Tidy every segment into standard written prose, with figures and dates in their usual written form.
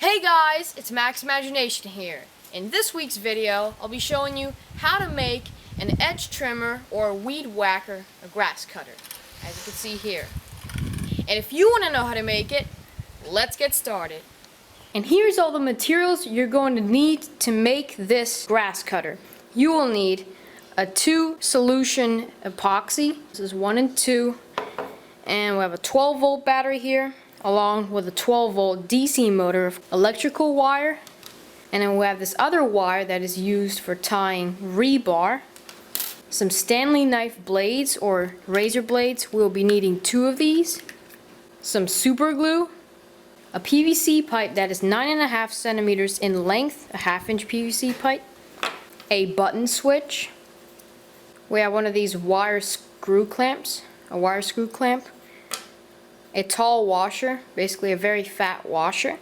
Hey guys, it's Max Imagination here. In this week's video, I'll be showing you how to make an edge trimmer or a weed whacker, a grass cutter, as you can see here. And if you want to know how to make it, let's get started. And here's all the materials you're going to need to make this grass cutter. You will need a 2 solution epoxy. This is 1 and 2. And we have a 12-volt battery here, along with a 12-volt DC motor, electrical wire, and then we have this other wire that is used for tying rebar, some Stanley knife blades or razor blades. We'll be needing 2 of these, some super glue, a PVC pipe that is 9.5 centimeters in length, a 1/2 inch PVC pipe, a button switch. We have one of these wire screw clamps, a wire screw clamp, a tall washer, basically a very fat washer,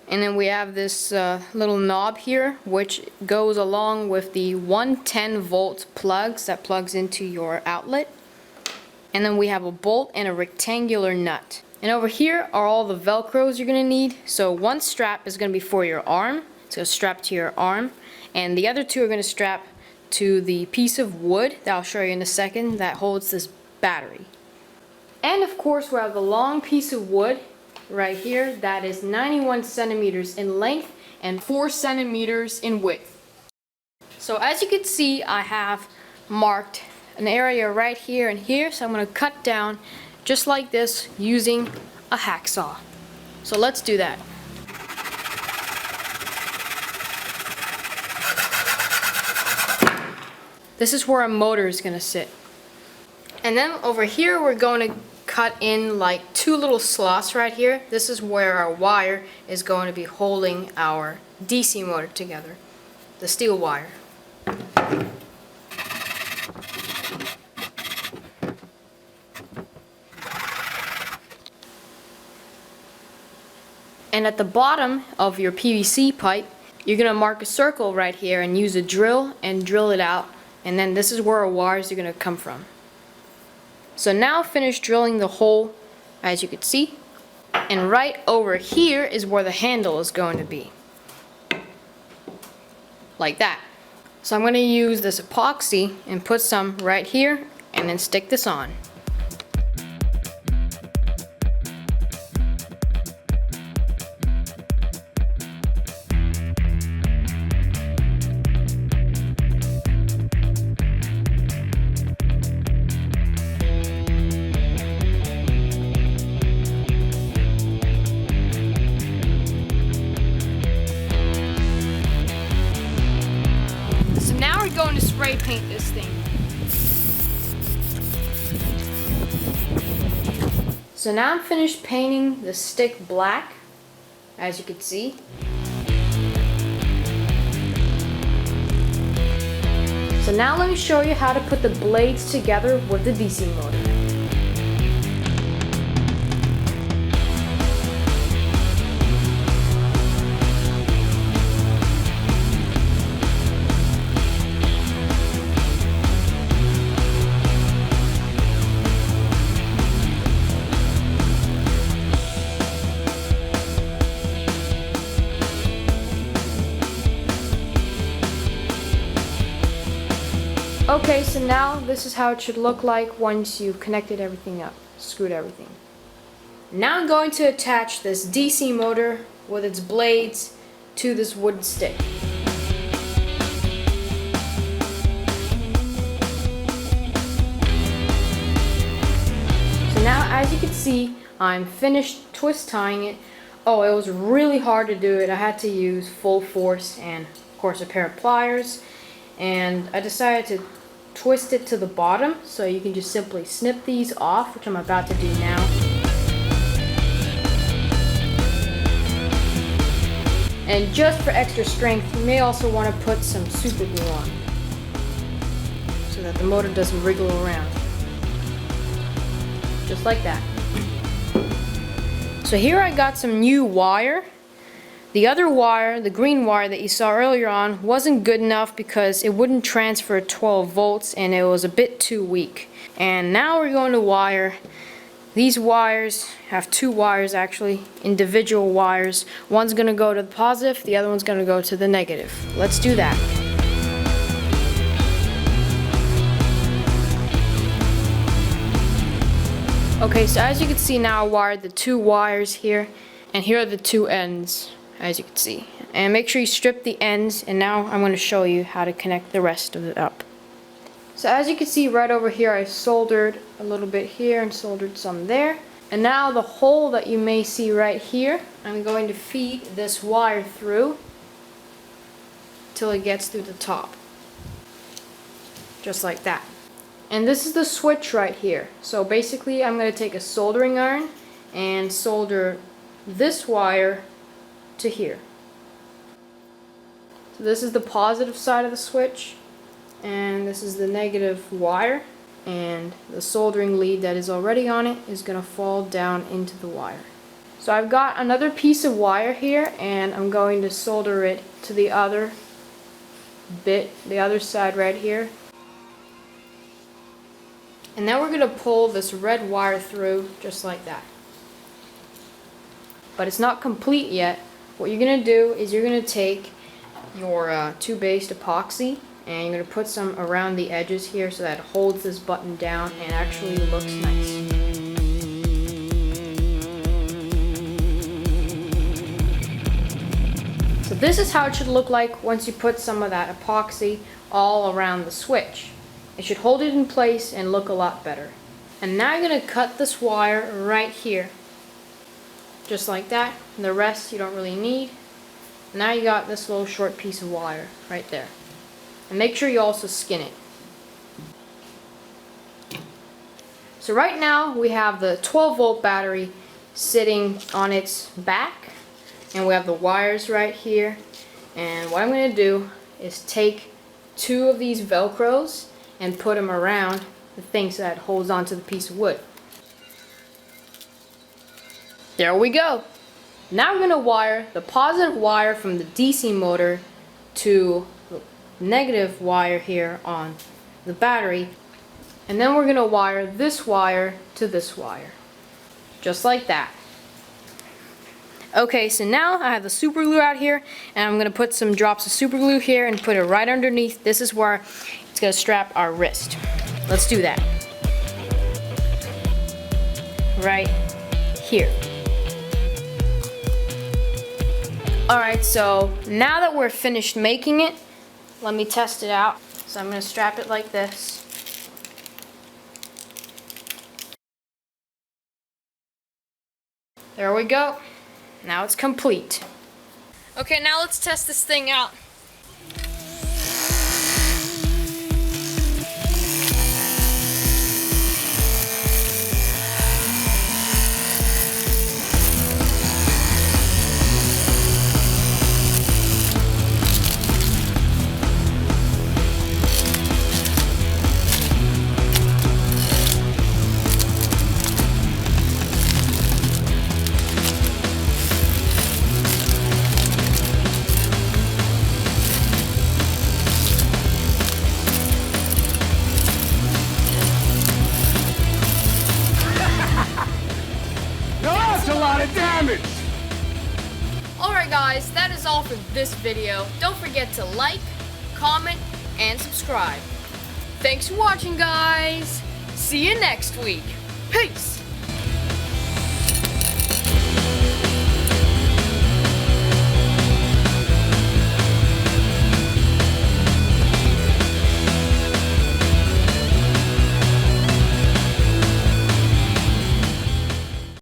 and then we have this little knob here which goes along with the 110-volt plugs that plugs into your outlet, and then we have a bolt and a rectangular nut. And over here are all the velcros you're going to need. So one strap is going to be for your arm, so strap to your arm, and the other 2 are going to strap to the piece of wood that I'll show you in a second that holds this battery. And of course we have a long piece of wood right here that is 91 centimeters in length and 4 centimeters in width. So as you can see, I have marked an area right here and here, so I'm going to cut down just like this using a hacksaw. So let's do that. This is where our motor is going to sit. And then over here we're going to cut in like 2 little slots right here. This is where our wire is going to be holding our DC motor together, the steel wire. And at the bottom of your PVC pipe, you're going to mark a circle right here and use a drill and drill it out. And then this is where our wires are going to come from. So now finish drilling the hole, as you can see, and right over here is where the handle is going to be, like that. So I'm going to use this epoxy and put some right here and then stick this on. We're going to spray paint this thing. So now I'm finished painting the stick black, as you can see. So now let me show you how to put the blades together with the DC motor. Okay, so now this is how it should look like once you've connected everything up, screwed everything. Now I'm going to attach this DC motor with its blades to this wood stick. So now, as you can see, I'm finished twist tying it. Oh, it was really hard to do it. I had to use full force and, of course, a pair of pliers. And I decided to twist it to the bottom, so you can just simply snip these off, which I'm about to do now. And just for extra strength, you may also want to put some super glue on, so that the motor doesn't wriggle around. Just like that. So here I got some new wire. The other wire, the green wire that you saw earlier on, wasn't good enough because it wouldn't transfer 12 volts and it was a bit too weak. And now we're going to wire These wires have two wires actually, individual wires. One's gonna go to the positive, the other one's gonna go to the negative. Let's do that. Okay, so as you can see now I wired the two wires here, and here are the two ends, as you can see. And make sure you strip the ends, and now I'm gonna show you how to connect the rest of it up. So as you can see right over here, I soldered a little bit here and soldered some there. And now the hole that you may see right here, I'm going to feed this wire through till it gets through the top. Just like that. And this is the switch right here. So basically I'm going to take a soldering iron and solder this wire to here. So this is the positive side of the switch, and this is the negative wire, and the soldering lead that is already on it is going to fall down into the wire. So I've got another piece of wire here, and I'm going to solder it to the other bit, the other side right here. And now we're going to pull this red wire through just like that. But it's not complete yet. What you're going to do is you're going to take your two-based epoxy, and you're going to put some around the edges here so that it holds this button down and actually looks nice. So this is how it should look like once you put some of that epoxy all around the switch. It should hold it in place and look a lot better. And now you're going to cut this wire right here. Just like that. And the rest you don't really need. Now you got this little short piece of wire right there. And make sure you also skin it. So right now we have the 12-volt battery sitting on its back, and we have the wires right here. And what I'm going to do is take two of these Velcros and put them around the thing so that it holds onto the piece of wood. There we go. Now we're going to wire the positive wire from the DC motor to the negative wire here on the battery, and then we're going to wire this wire to this wire, just like that. Okay, so now I have the super glue out here, and I'm going to put some drops of super glue here and put it right underneath. This is where it's going to strap our wrist. Let's do that. Right here. Alright, so now that we're finished making it, let me test it out. So I'm going to strap it like this. There we go. Now it's complete. Okay, now let's test this thing out. Damage! Alright guys, that is all for this video. Don't forget to like, comment, and subscribe. Thanks for watching guys. See you next week. Peace!